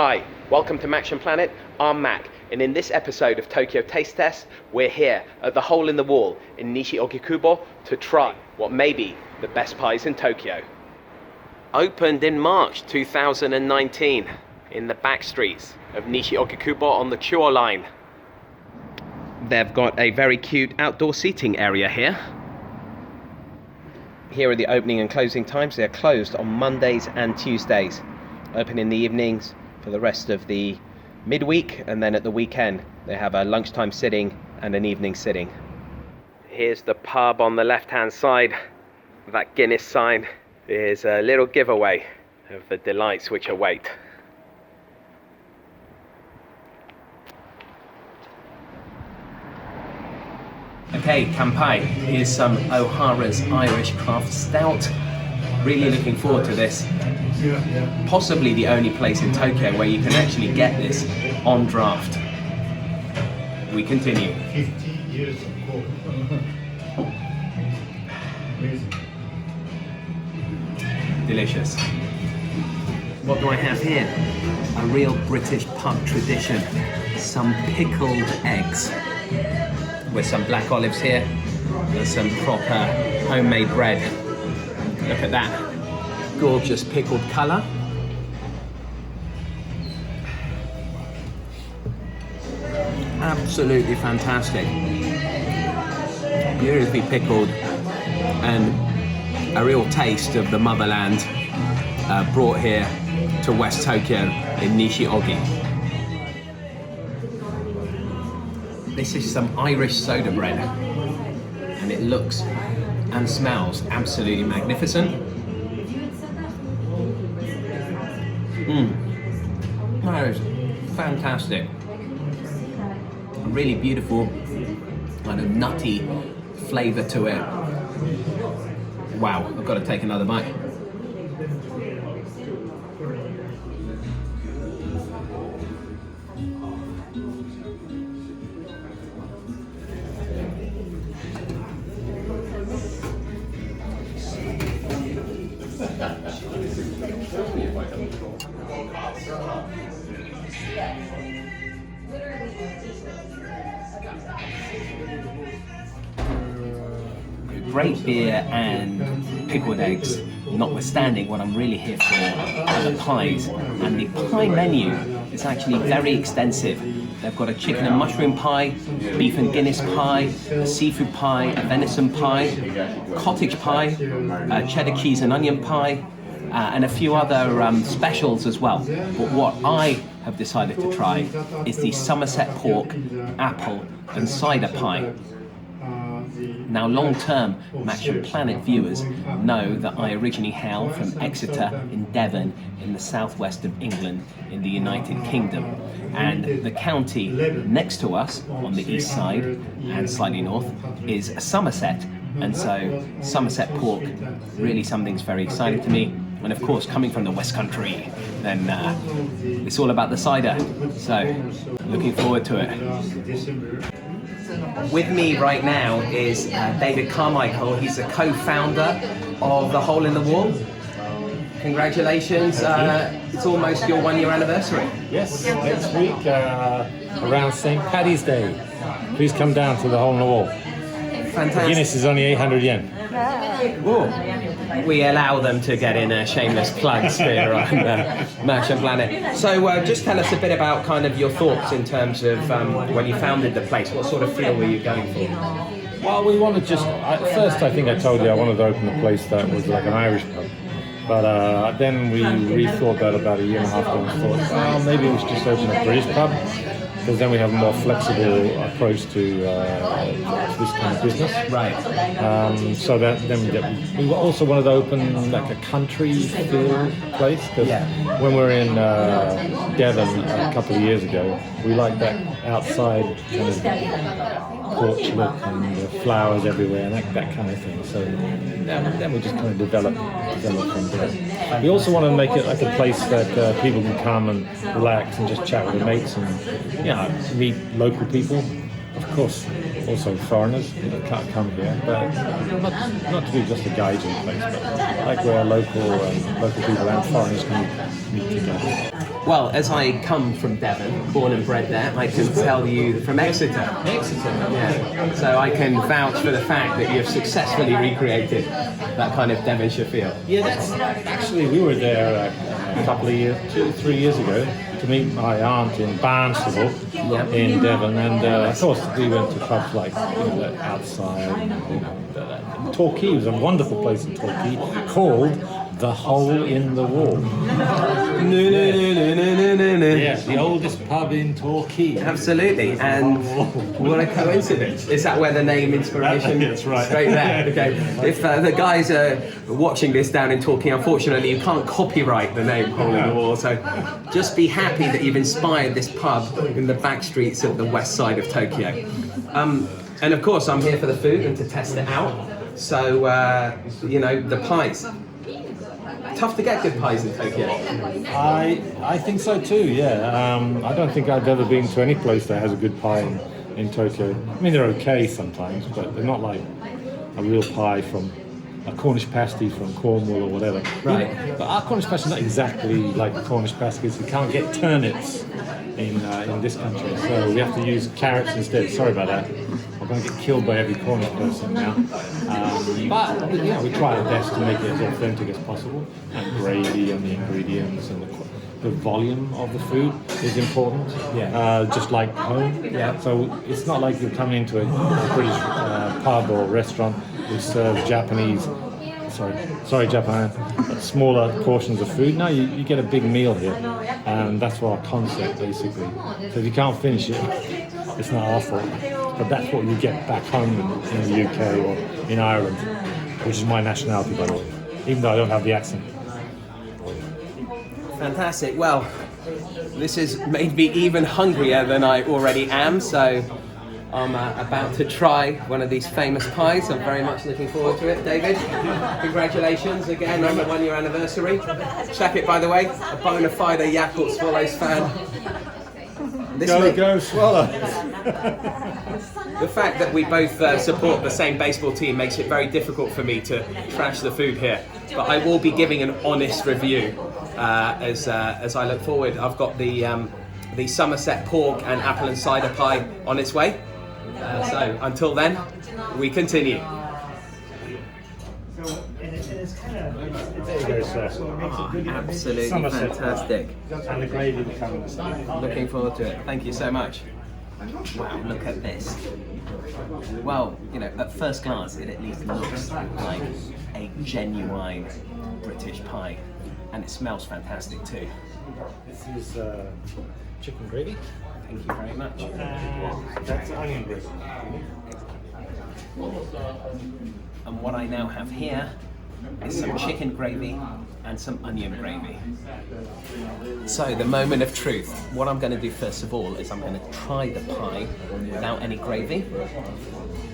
Hi, welcome to Maction Planet. I'm Mac, and in this episode of Tokyo Taste Test, we're here at the Hole in the Wall in Nishi-ogikubo to try what may be the best pies in Tokyo. Opened in March 2019 in the back streets of Nishi-ogikubo on the Chuo line. They've got a very cute outdoor seating area here. Here are the opening and closing times. They are closed on Mondays and Tuesdays. Open in the evenings for the rest of the midweek, and then at the weekend they have a lunchtime sitting and an evening sitting. Here's the pub on the left hand side. That Guinness sign is a little giveaway of the delights which await. Okay, Kampai, here's some O'Hara's Irish Craft Stout. Really looking forward to this. Possibly the only place in Tokyo where you can actually get this on draft. We continue. 50 years ago. Amazing. Delicious. What do I have here? A real British pub tradition. Some pickled eggs. With some black olives here. There's some proper homemade bread. Look at that. Gorgeous pickled colour. Absolutely fantastic. Beautifully pickled and a real taste of the motherland brought here to West Tokyo in Nishi-ogi. This is some Irish soda bread and it looks and smells absolutely magnificent. That is fantastic. A really beautiful kind of nutty flavour to it. Wow, I've got to take another bite. Great beer and pickled eggs, notwithstanding, what I'm really here for are the pies. And the pie menu is actually very extensive. They've got a chicken and mushroom pie, beef and Guinness pie, a seafood pie, a venison pie, cottage pie, cheddar cheese and onion pie, and a few other specials as well. But what I have decided to try is the Somerset pork, apple and cider pie. Now, long-term Maction Planet viewers know that I originally hail from Exeter in Devon in the southwest of England in the United Kingdom. And the county next to us on the east side and slightly north is Somerset. And so Somerset pork, really something's very exciting to me. And of course, coming from the West Country, then it's all about the cider. So, looking forward to it. With me right now is David Carmichael. He's the co-founder of the Hole in the Wall. Congratulations. It's almost your 1 year anniversary. Yes, next week around St. Paddy's Day. Please come down to the Hole in the Wall. Fantastic. Guinness is only 800 yen. Ooh. We allow them to get in shameless plugs here on Maction Planet. So just tell us a bit about kind of your thoughts in terms of when you founded the place. What sort of feel were you going for? Well, we wanted at first I think I told you I wanted to open a place that was like an Irish pub. But then we rethought that about a year and a half ago and thought, well, maybe we should just open a British pub, because then we have a more flexible approach to this kind of business. Right. So that then we also wanted to open like a country feel place, because when we were in Devon a couple of years ago, we liked that outside kind of porch look and flowers everywhere and that kind of thing. So then we just kind of developed from there. We also want to make it like a place that people can come and relax and just chat with their mates and meet local people. Of course, also foreigners can't come here, but not to be just a gaijin place, but like where local people and foreigners can meet together. Well, as I come from Devon, born and bred there, I can tell you from Exeter. Exeter. Yeah. So I can vouch for the fact that you've successfully recreated that kind of Devonshire feel. Yeah, that's actually, we were there a couple of years, 2-3 years ago, to meet my aunt in Barnstable in Devon, and of course we went to pubs like outside. Torquay was a wonderful place in Torquay called The Hole in the Wall. Yeah, the oldest pub in Torquay. Absolutely, and what a coincidence. Is that where the name inspiration? That's right. Straight there, okay. If the guys are watching this down in Torquay, unfortunately you can't copyright the name Hole in the Wall, so just be happy that you've inspired this pub in the back streets of the west side of Tokyo. And of course I'm here for the food and to test it out, so the pies. Tough to get good pies in Tokyo. I think so too, yeah. I don't think I've ever been to any place that has a good pie in Tokyo. I mean, they're okay sometimes, but they're not like a real pie from a Cornish pasty from Cornwall or whatever. Right. But our Cornish pasty is not exactly like the Cornish pasty because we can't get turnips in this country, so we have to use carrots instead. Sorry about that. I'm going to get killed by every Cornish person now. But we try our best to make it as authentic as possible. And gravy and the ingredients and the volume of the food is important. Yeah. Just like home. Yeah. So it's not like you're coming into a British pub or restaurant which serves Japanese. Sorry, Japan. Smaller portions of food. No, you get a big meal here, and that's our concept basically. So if you can't finish it, it's not our fault. But that's what you get back home in the UK or in Ireland, which is my nationality, by the way, even though I don't have the accent. Fantastic. Well, this has made me even hungrier than I already am, so I'm about to try one of these famous pies. I'm very much looking forward to it. David, congratulations again on the 1-year anniversary. Check it, by the way, a bona fide Yakult Swallows fan. Go Swallows! The fact that we both support the same baseball team makes it very difficult for me to trash the food here. But I will be giving an honest review as I look forward. I've got the Somerset pork and apple and cider pie on its way. So until then, we continue. There you go, sir. Absolutely Somerset fantastic. And the gravy becomes. Looking forward to it. Thank you so much. Wow, look at this. Well, at first glance, it at least looks like a genuine British pie. And it smells fantastic too. This is chicken gravy. Thank you very much. That's onion gravy. And what I now have here is some chicken gravy and some onion gravy. So the moment of truth. What I'm going to do first of all is I'm going to try the pie without any gravy,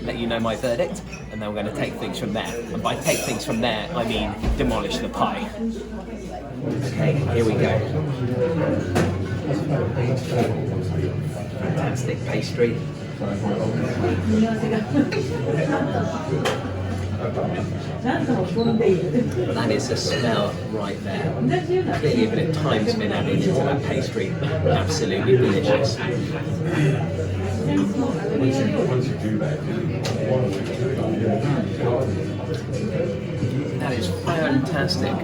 let you know my verdict, and then we're going to take things from there. And by take things from there, I mean demolish the pie. Okay, here we go. Fantastic pastry. That is the smell right there. Clearly a bit of time's been added into that pastry. Absolutely delicious. That is fantastic.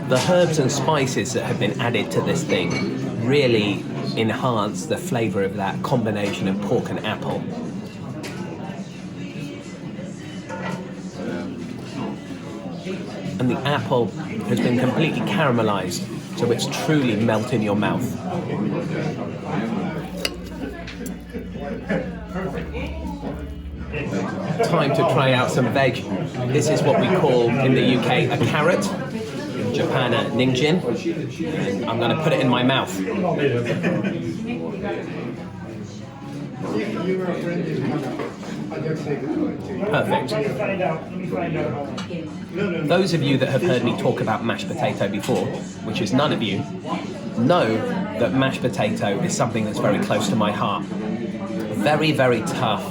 The herbs and spices that have been added to this thing really enhance the flavour of that combination of pork and apple. And the apple has been completely caramelised, so it's truly melt in your mouth. Time to try out some veg. This is what we call in the UK a carrot, in Japan a ninjin. And I'm going to put it in my mouth. Perfect. Those of you that have heard me talk about mashed potato before, which is none of you, know that mashed potato is something that's very close to my heart. Very, very tough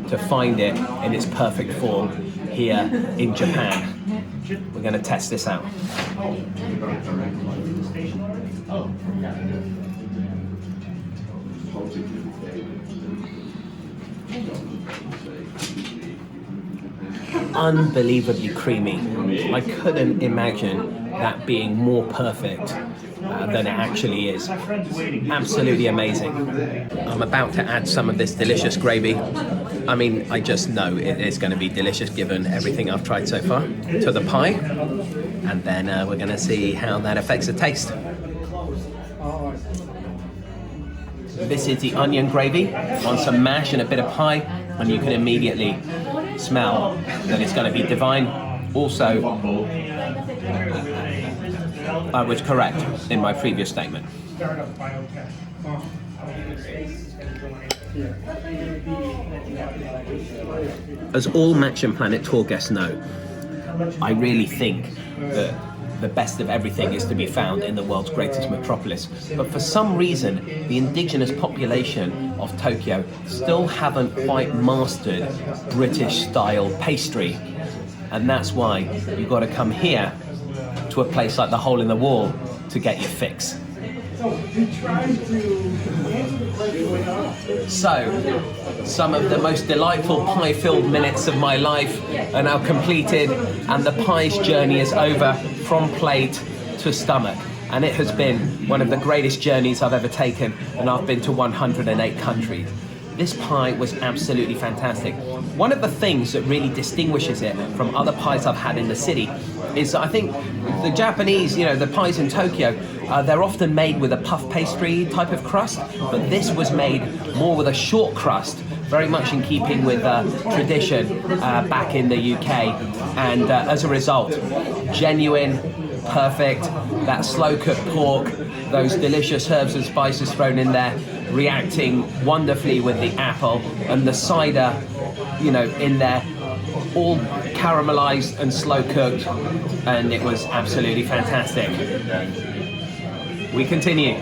to find it in its perfect form here in Japan. we're going to test this out. Unbelievably creamy. I couldn't imagine that being more perfect than it actually is. Absolutely amazing. I'm about to add some of this delicious gravy. I mean, I just know it is going to be delicious given everything I've tried so far, to the pie. And then we're going to see how that affects the taste. This is the onion gravy on some mash and a bit of pie, and you can immediately smell that it's going to be divine. Also, I was correct in my previous statement. As all Match and Planet Tour guests know, I really think that the best of everything is to be found in the world's greatest metropolis. But for some reason, the indigenous population of Tokyo still haven't quite mastered British-style pastry. And that's why you've got to come here to a place like the Hole in the Wall to get your fix. So, some of the most delightful pie-filled minutes of my life are now completed, and the pie's journey is over from plate to stomach. And it has been one of the greatest journeys I've ever taken, and I've been to 108 countries. This pie was absolutely fantastic. One of the things that really distinguishes it from other pies I've had in the city is I think the Japanese, the pies in Tokyo, they're often made with a puff pastry type of crust, but this was made more with a short crust, very much in keeping with tradition back in the UK. And as a result, genuine, perfect, that slow-cooked pork, those delicious herbs and spices thrown in there, reacting wonderfully with the apple, and the cider, in there, all caramelized and slow cooked, and it was absolutely fantastic. We continue.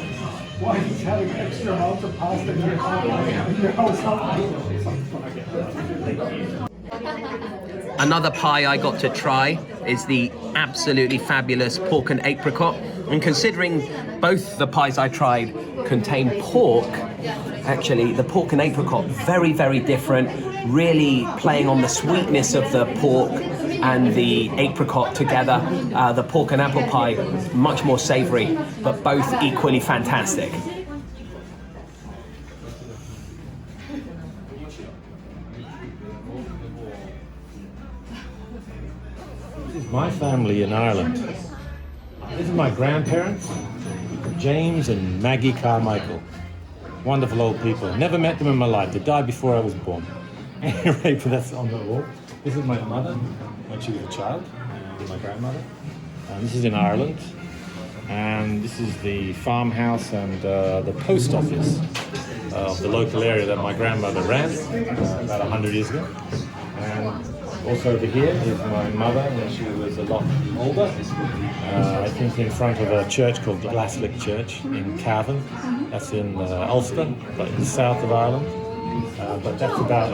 Another pie I got to try is the absolutely fabulous pork and apricot. And considering both the pies I tried contain pork, actually the pork and apricot very, very different, really playing on the sweetness of the pork and the apricot together. The pork and apple pie, much more savory, but both equally fantastic. This is my family in Ireland. This is my grandparents, James and Maggie Carmichael. Wonderful old people. Never met them in my life. They died before I was born. Anyway, but that's on the wall. This is my mother when she was a child, my grandmother. And this is in Ireland. And this is the farmhouse and the post office of the local area that my grandmother ran about 100 years ago. And also over here is my mother when she was a lot older. I think in front of a church called Glaslick Church in Cavan. That's in Ulster, but in the south of Ireland. But that's about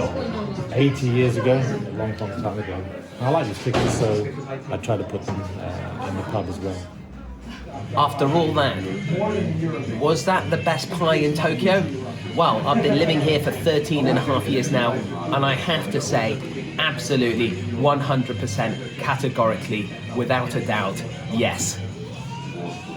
80 years ago, a long time ago. I like these pictures, so I try to put them in the pub as well. After all that, was that the best pie in Tokyo? Well, I've been living here for 13 and a half years now, and I have to say, absolutely, 100%, categorically, without a doubt, yes.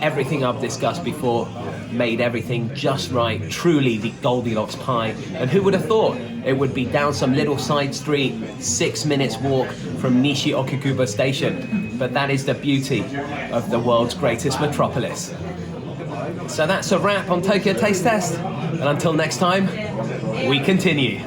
Everything I've discussed before made everything just right, truly the Goldilocks pie. And who would have thought it would be down some little side street, 6 minutes walk from Nishi-ogikubo station. But that is the beauty of the world's greatest metropolis. So that's a wrap on Tokyo Taste Test. And until next time, we continue.